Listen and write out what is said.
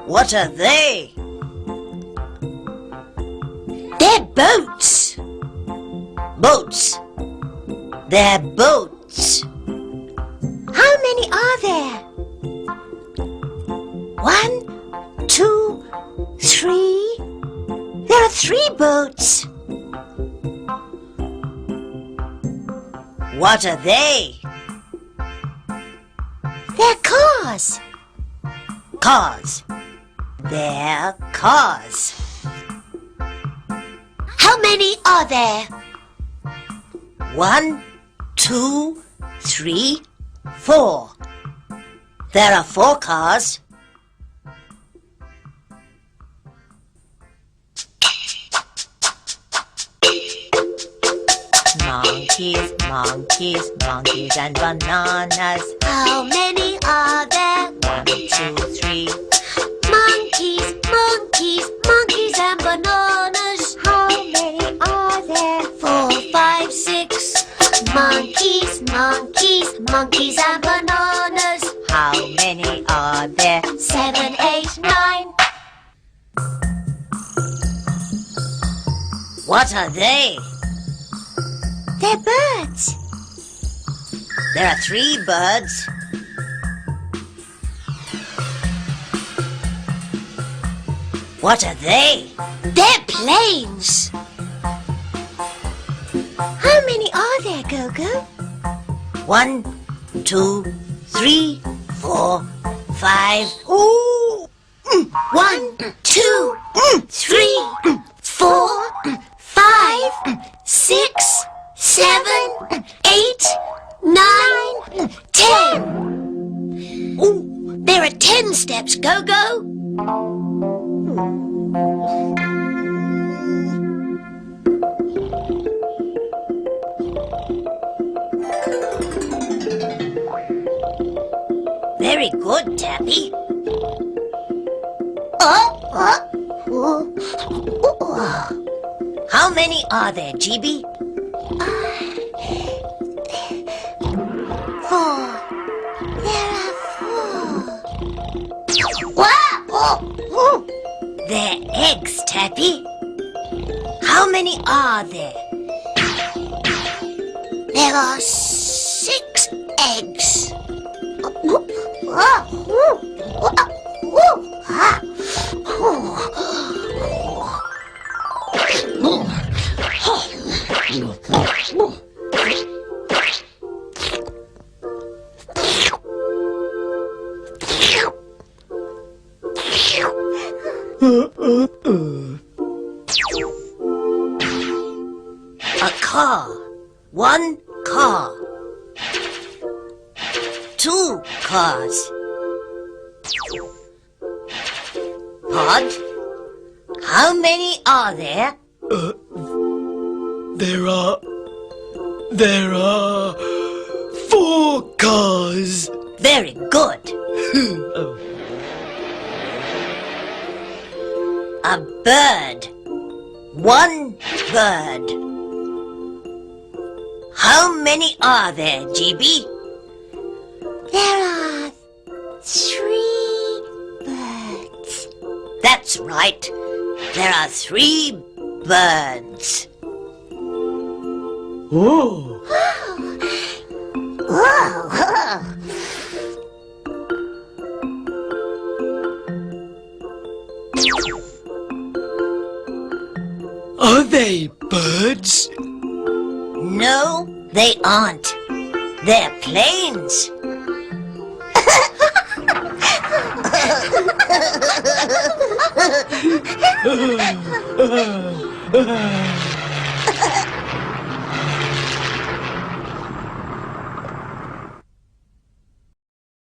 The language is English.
What are they? They're boats. Boats. They're boats. How many are there? 1, 2, 3. There are 3 boats. What are they? They're cars. Cars. They're cars. How many are there? 1, 2, 3, 4. There are 4 cars. Monkeys, monkeys, monkeys and bananas. How many are there? 1, 2, 3. Monkeys, monkeys, monkeys and bananas. How many are there? 4, 5, 6. Monkeys, monkeys, monkeys and bananas. How many are there? 7, 8, 9. What are they? They're birds. There are 3 birds. What are they? They're planes. How many are there, Gogo? 1, 2, 3, 4, 5. Ooh! 1, 2, 3, 4, 5, 6, 7, 8, 9, 10. Ooh, there are 10 steps, Gogo. Very good, Tappy. How many are there, GB? 4. There are 4. They're eggs, Tappy. How many are there? There are 6 eggs. A car. 1 car. 2 cars. Pod, how many are there? There are 4 cars. Very good. A bird. 1 bird. How many are there, GB? There are 3 birds. That's right. There are 3 birds. Oh. Are they birds? No, they aren't. They're planes.